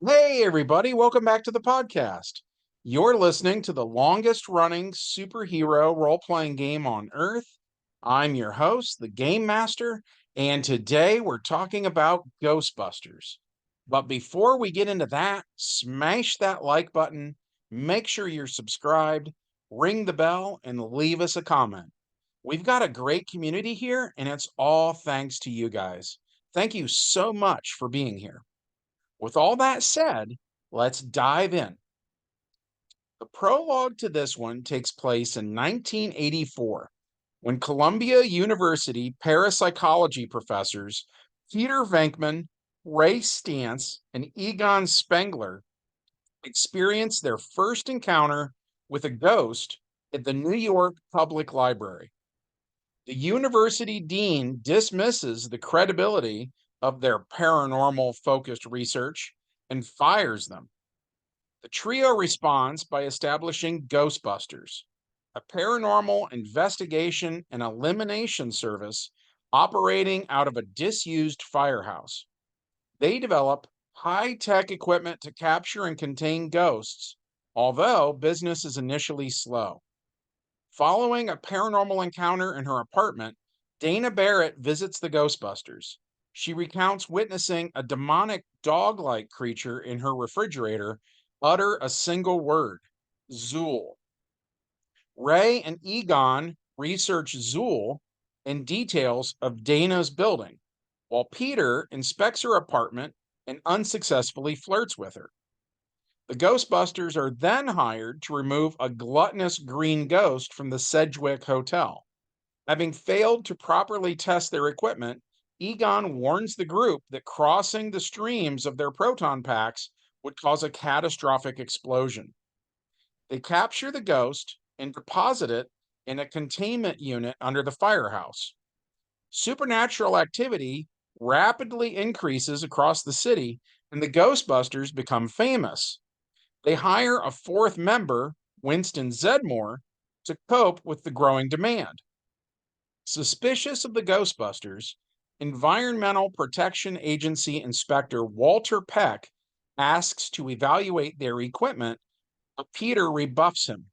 Hey, everybody, welcome back to the podcast. You're listening to the longest running superhero role playing game on Earth. I'm your host, the Game Master, and today we're talking about Ghostbusters. But before we get into that, smash that like button, make sure you're subscribed, ring the bell, and leave us a comment. We've got a great community here, and it's all thanks to you guys. Thank you so much for being here. With all that said, let's dive in. The prologue to this one takes place in 1984 when Columbia University parapsychology professors Peter Venkman, Ray Stantz, and Egon Spengler experience their first encounter with a ghost at the New York Public Library. The university dean dismisses the credibility of their paranormal focused research and fires them. The trio responds by establishing Ghostbusters, a paranormal investigation and elimination service operating out of a disused firehouse. They develop high tech equipment to capture and contain ghosts, although business is initially slow. Following a paranormal encounter in her apartment, Dana Barrett visits the Ghostbusters. She recounts witnessing a demonic dog like creature in her refrigerator utter a single word, Zool. Ray and Egon research Zool and details of Dana's building, while Peter inspects her apartment and unsuccessfully flirts with her. The Ghostbusters are then hired to remove a gluttonous green ghost from the Sedgwick Hotel. Having failed to properly test their equipment, Egon warns the group that crossing the streams of their proton packs would cause a catastrophic explosion. They capture the ghost and deposit it in a containment unit under the firehouse. Supernatural activity rapidly increases across the city, and the Ghostbusters become famous. They hire a fourth member, Winston Zedmore, to cope with the growing demand. Suspicious of the Ghostbusters, Environmental Protection Agency Inspector Walter Peck asks to evaluate their equipment, but Peter rebuffs him.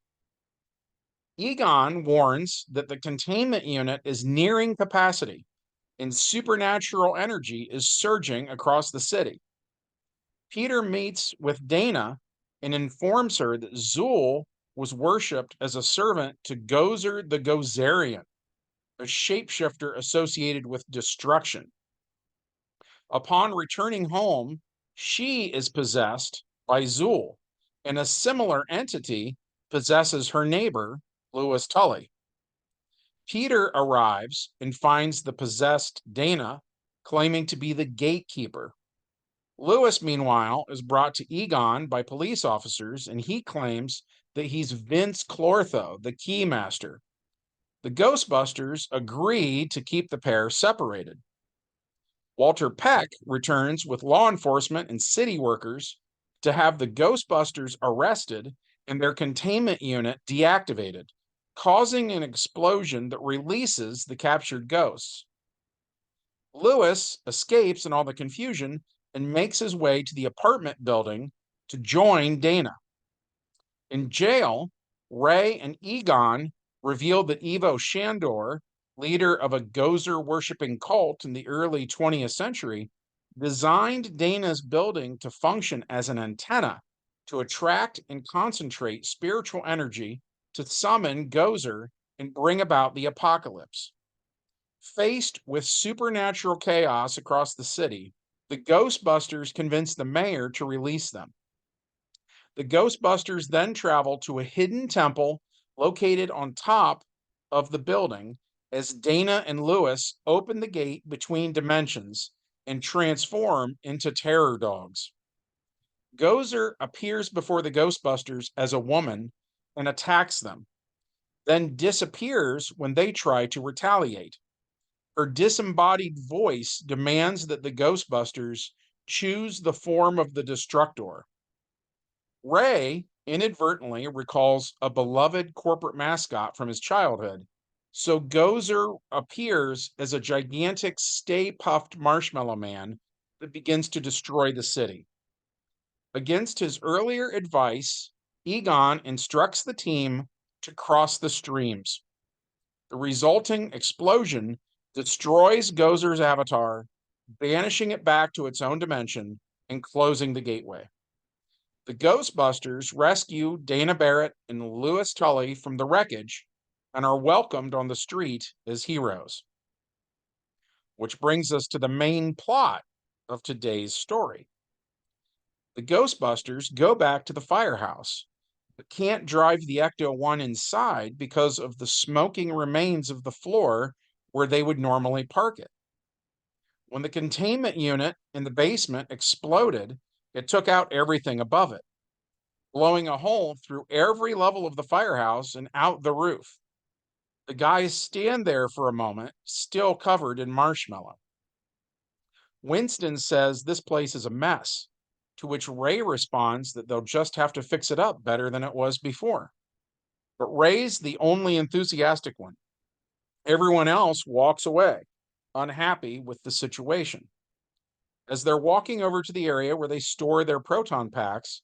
Egon warns that the containment unit is nearing capacity and supernatural energy is surging across the city. Peter meets with Dana and informs her that Zool was worshipped as a servant to Gozer the Gozerian, a shapeshifter associated with destruction. Upon returning home, she is possessed by Zool, and a similar entity possesses her neighbor, Louis Tully. Peter arrives and finds the possessed Dana claiming to be the gatekeeper. Louis, meanwhile, is brought to Egon by police officers, and he claims that he's Vince Clortho, the keymaster. The Ghostbusters agree to keep the pair separated. Walter Peck returns with law enforcement and city workers to have the Ghostbusters arrested and their containment unit deactivated, causing an explosion that releases the captured ghosts. Louis escapes in all the confusion and makes his way to the apartment building to join Dana. In jail, Ray and Egon reveal that Ivo Shandor, leader of a Gozer worshipping cult in the early 20th century, designed Dana's building to function as an antenna to attract and concentrate spiritual energy to summon Gozer and bring about the apocalypse. Faced with supernatural chaos across the city, the Ghostbusters convince the mayor to release them. The Ghostbusters then travel to a hidden temple located on top of the building as Dana and Louis open the gate between dimensions and transform into terror dogs. Gozer appears before the Ghostbusters as a woman and attacks them, then disappears when they try to retaliate. Her disembodied voice demands that the Ghostbusters choose the form of the Destructor. Ray inadvertently recalls a beloved corporate mascot from his childhood, so Gozer appears as a gigantic Stay Puffed Marshmallow Man that begins to destroy the city. Against his earlier advice, Egon instructs the team to cross the streams. The resulting explosion destroys Gozer's avatar, banishing it back to its own dimension and closing the gateway. The Ghostbusters rescue Dana Barrett and Louis Tully from the wreckage and are welcomed on the street as heroes. Which brings us to the main plot of today's story. The Ghostbusters go back to the firehouse, but can't drive the Ecto-1 inside because of the smoking remains of the floor where they would normally park it. When the containment unit in the basement exploded, it took out everything above it, blowing a hole through every level of the firehouse and out the roof. The guys stand there for a moment, still covered in marshmallow. Winston says this place is a mess, to which Ray responds that they'll just have to fix it up better than it was before. But Ray's the only enthusiastic one. Everyone else walks away, unhappy with the situation. As they're walking over to the area where they store their proton packs,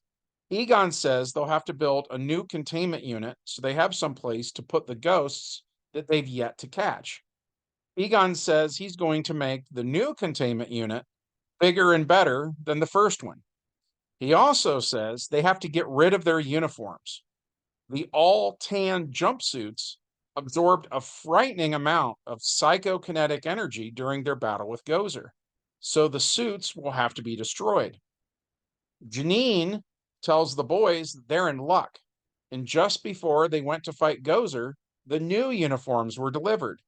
Egon says they'll have to build a new containment unit so they have some place to put the ghosts that they've yet to catch. Egon says he's going to make the new containment unit bigger and better than the first one. He also says they have to get rid of their uniforms. The all tan jumpsuits absorbed a frightening amount of psychokinetic energy during their battle with Gozer, so the suits will have to be destroyed. Janine tells the boys that they're in luck, and just before they went to fight Gozer, the new uniforms were delivered.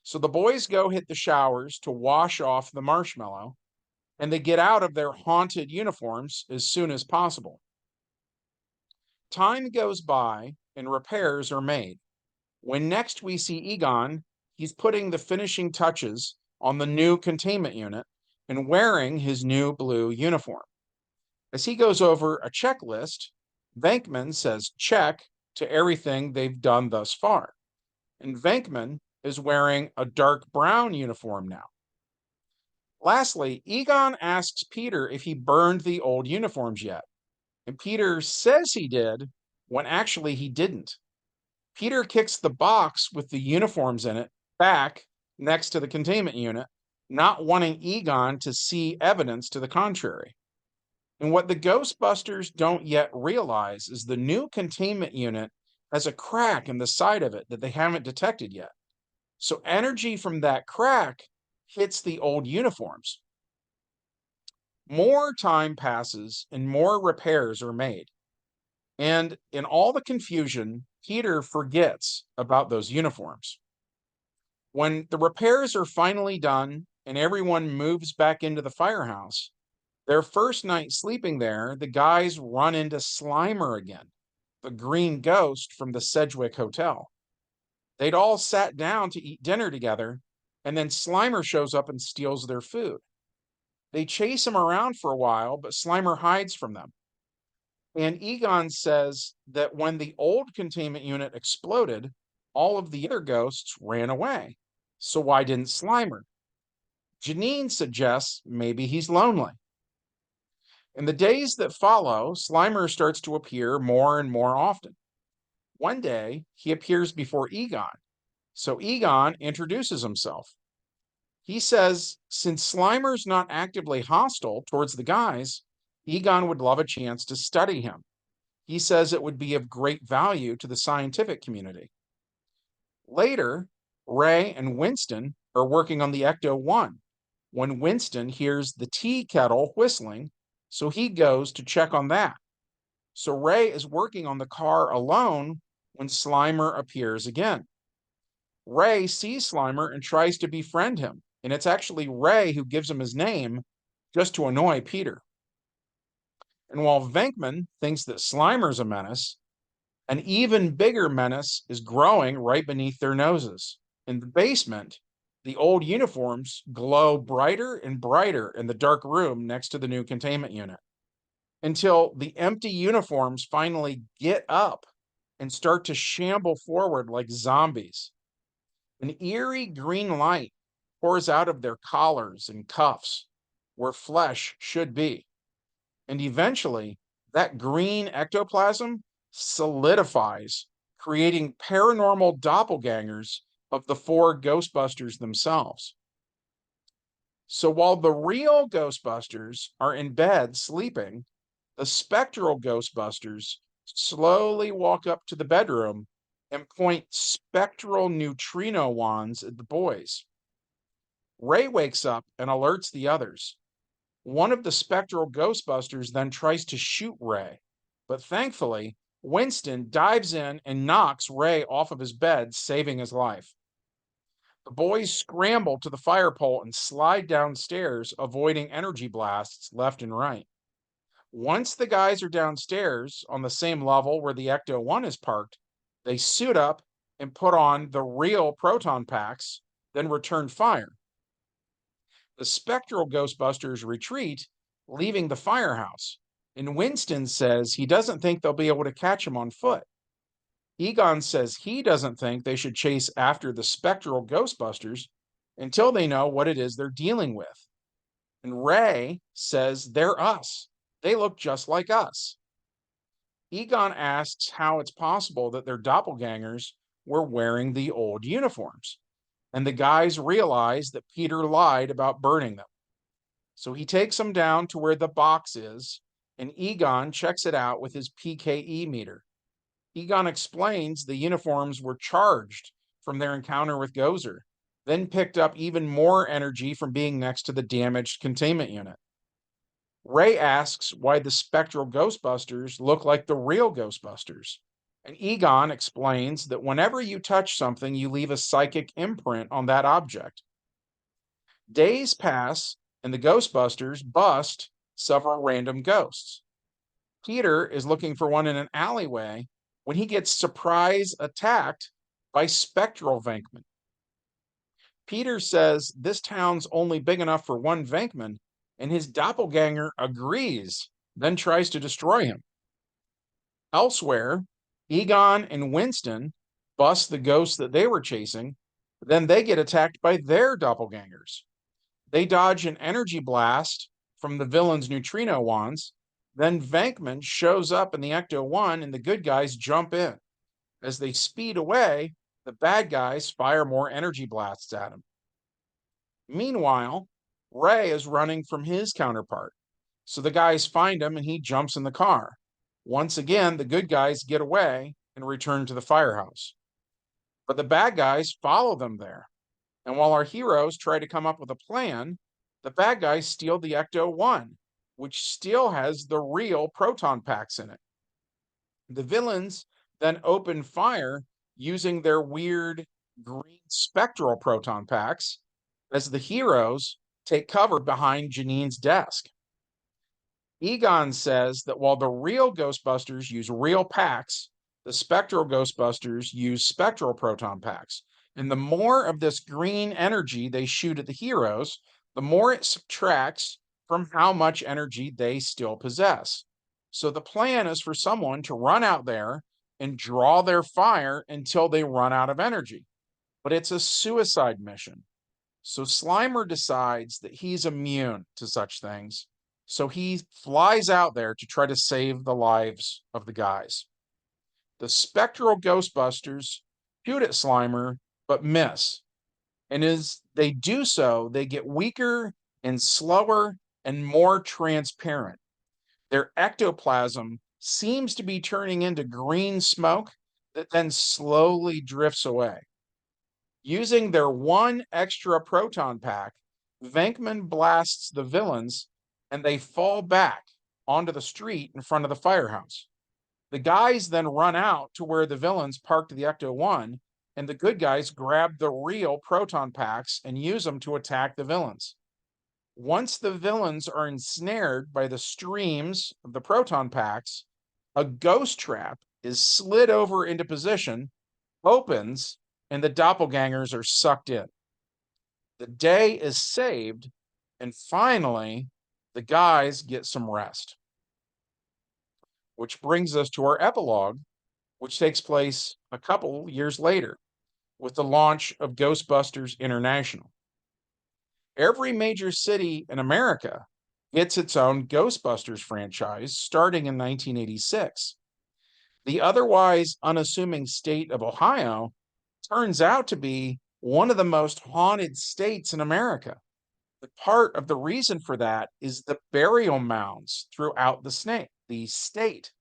So the boys go hit the showers to wash off the marshmallow, and they get out of their haunted uniforms as soon as possible. Time goes by and repairs are made. When next we see Egon, he's putting the finishing touches on the new containment unit and wearing his new blue uniform. As he goes over a checklist, Venkman says check to everything they've done thus far. And Venkman is wearing a dark brown uniform now. Lastly, Egon asks Peter if he burned the old uniforms yet. And Peter says he did, when actually he didn't. Peter kicks the box with the uniforms in it back next to the containment unit, not wanting Egon to see evidence to the contrary. And what the Ghostbusters don't yet realize is the new containment unit has a crack in the side of it that they haven't detected yet. So energy from that crack hits the old uniforms. More time passes and more repairs are made. And in all the confusion, Peter forgets about those uniforms. When the repairs are finally done and everyone moves back into the firehouse, their first night sleeping there, the guys run into Slimer again, the green ghost from the Sedgwick Hotel. They'd all sat down to eat dinner together, and then Slimer shows up and steals their food. They chase him around for a while, but Slimer hides from them. And Egon says that when the old containment unit exploded, all of the other ghosts ran away. So why didn't Slimer? Janine suggests maybe he's lonely. In the days that follow, Slimer starts to appear more and more often. One day, he appears before Egon, so Egon introduces himself. He says since Slimer's not actively hostile towards the guys, Egon would love a chance to study him. He says it would be of great value to the scientific community. Later, Ray and Winston are working on the Ecto-1 when Winston hears the tea kettle whistling, so he goes to check on that. So Ray is working on the car alone when Slimer appears again. Ray sees Slimer and tries to befriend him, and it's actually Ray who gives him his name just to annoy Peter. And while Venkman thinks that Slimer's a menace, an even bigger menace is growing right beneath their noses. In the basement, the old uniforms glow brighter and brighter in the dark room next to the new containment unit, until the empty uniforms finally get up and start to shamble forward like zombies. An eerie green light pours out of their collars and cuffs where flesh should be. And eventually, that green ectoplasm solidifies, creating paranormal doppelgangers of the four Ghostbusters themselves. So while the real Ghostbusters are in bed sleeping, the spectral Ghostbusters slowly walk up to the bedroom and point spectral neutrino wands at the boys. Ray wakes up and alerts the others. One of the spectral Ghostbusters then tries to shoot Ray, but thankfully, Winston dives in and knocks Ray off of his bed, saving his life. The boys scramble to the fire pole and slide downstairs, avoiding energy blasts left and right. Once the guys are downstairs on the same level where the Ecto 1 is parked, they suit up and put on the real proton packs, then return fire. The spectral Ghostbusters retreat, leaving the firehouse, and Winston says he doesn't think they'll be able to catch him on foot. Egon says he doesn't think they should chase after the spectral Ghostbusters until they know what it is they're dealing with. And Ray says they're us. They look just like us. Egon asks how it's possible that their doppelgangers were wearing the old uniforms. And the guys realize that Peter lied about burning them. So he takes them down to where the box is, and Egon checks it out with his PKE meter. Egon explains the uniforms were charged from their encounter with Gozer, then picked up even more energy from being next to the damaged containment unit. Ray asks why the spectral Ghostbusters look like the real Ghostbusters. And Egon explains that whenever you touch something, you leave a psychic imprint on that object. Days pass, and the Ghostbusters bust several random ghosts. Peter is looking for one in an alleyway when he gets surprise attacked by spectral Venkman. Peter says this town's only big enough for one Venkman, and his doppelganger agrees, then tries to destroy him. Elsewhere, Egon and Winston bust the ghosts that they were chasing, then they get attacked by their doppelgangers. They dodge an energy blast from the villain's neutrino wands. Then Venkman shows up in the Ecto 1 and the good guys jump in. As they speed away, the bad guys fire more energy blasts at him. Meanwhile, Ray is running from his counterpart. So the guys find him and he jumps in the car. Once again, the good guys get away and return to the firehouse. But the bad guys follow them there. And while our heroes try to come up with a plan, the bad guys steal the Ecto 1, which still has the real proton packs in it. The villains then open fire using their weird green spectral proton packs as the heroes take cover behind Janine's desk. Egon says that while the real Ghostbusters use real packs, the spectral Ghostbusters use spectral proton packs. And the more of this green energy they shoot at the heroes, the more it subtracts from how much energy they still possess. So the plan is for someone to run out there and draw their fire until they run out of energy. But it's a suicide mission. So Slimer decides that he's immune to such things. So he flies out there to try to save the lives of the guys. The spectral Ghostbusters shoot at Slimer, but miss. And as they do so, they get weaker and slower and more transparent. Their ectoplasm seems to be turning into green smoke that then slowly drifts away. Using their one extra proton pack, Venkman blasts the villains and they fall back onto the street in front of the firehouse. The guys then run out to where the villains parked the Ecto 1, and the good guys grab the real proton packs and use them to attack the villains. Once the villains are ensnared by the streams of the proton packs, a ghost trap is slid over into position, opens, and the doppelgangers are sucked in. The day is saved, and finally, the guys get some rest. Which brings us to our epilogue, which takes place a couple years later with the launch of Ghostbusters International. Every major city in America gets its own Ghostbusters franchise starting in 1986. The otherwise unassuming state of Ohio turns out to be one of the most haunted states in America. The part of the reason for that is the burial mounds throughout the state.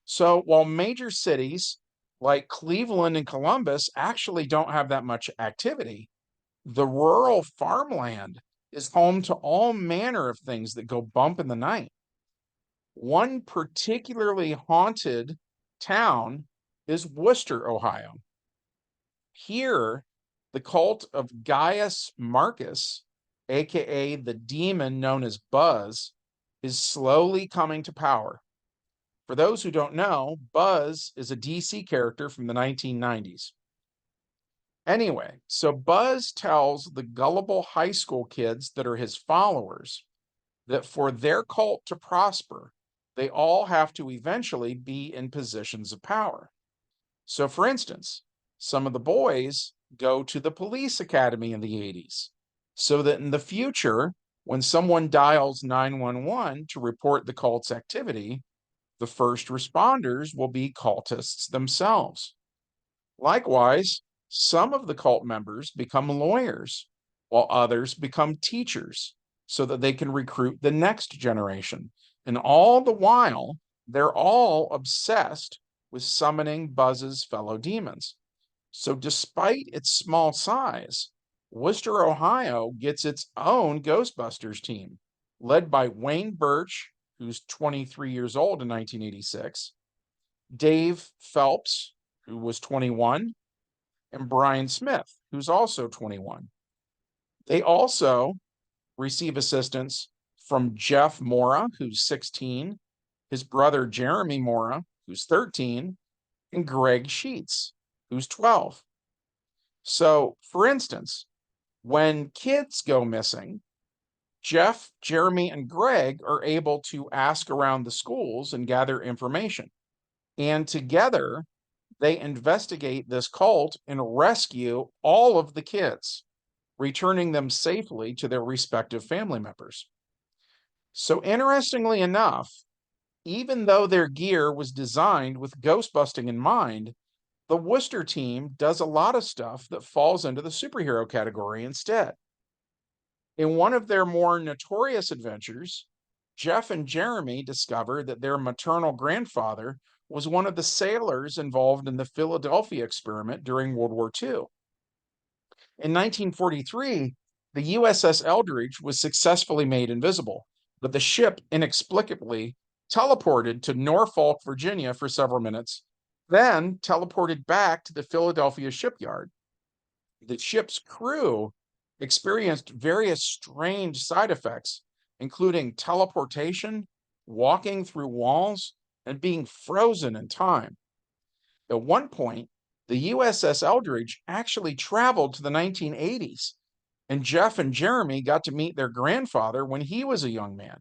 So while major cities like Cleveland and Columbus actually don't have that much activity, the rural farmland is home to all manner of things that go bump in the night. One particularly haunted town is Worcester, Ohio. Here, the cult of Gaius Marcus, aka the demon known as Buzz, is slowly coming to power. For those who don't know, Buzz is a DC character from the 1990s. Anyway, so Buzz tells the gullible high school kids that are his followers that for their cult to prosper, they all have to eventually be in positions of power. So, for instance, some of the boys go to the police academy in the 80s so that in the future, when someone dials 911 to report the cult's activity, the first responders will be cultists themselves. Likewise, some of the cult members become lawyers, while others become teachers so that they can recruit the next generation. And all the while, they're all obsessed with summoning Buzz's fellow demons. So, despite its small size, Worcester, Ohio gets its own Ghostbusters team, led by Wayne Birch, who's 23 years old in 1986, Dave Phelps, who was 21, and Brian Smith, who's also 21. They also receive assistance from Jeff Mora, who's 16, his brother Jeremy Mora, who's 13, and Greg Sheets, who's 12. So, for instance, when kids go missing, Jeff, Jeremy, and Greg are able to ask around the schools and gather information. And together, they investigate this cult and rescue all of the kids, returning them safely to their respective family members. So, interestingly enough, even though their gear was designed with ghost busting in mind, the Worcester team does a lot of stuff that falls into the superhero category instead. In one of their more notorious adventures, Jeff and Jeremy discover that their maternal grandfather was one of the sailors involved in the Philadelphia experiment during World War II. In 1943, the USS Eldridge was successfully made invisible, but the ship inexplicably teleported to Norfolk, Virginia for several minutes, then teleported back to the Philadelphia shipyard. The ship's crew experienced various strange side effects, including teleportation, walking through walls, and being frozen in time. At one point, the USS Eldridge actually traveled to the 1980s, and Jeff and Jeremy got to meet their grandfather when he was a young man.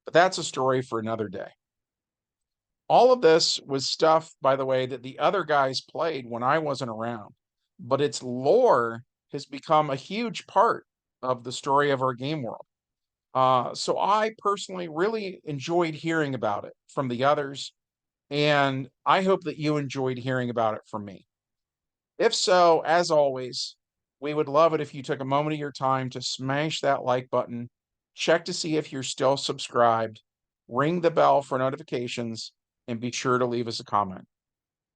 But that's a story for another day. All of this was stuff, by the way, that the other guys played when I wasn't around, but its lore has become a huge part of the story of our game world. So I personally really enjoyed hearing about it from the others, and I hope that you enjoyed hearing about it from me. If so, as always, we would love it if you took a moment of your time to smash that like button, check to see if you're still subscribed, ring the bell for notifications, and be sure to leave us a comment.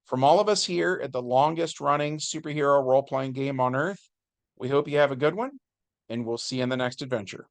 From all of us here at the longest running superhero role playing game on earth, we hope you have a good one, and we'll see you in the next adventure.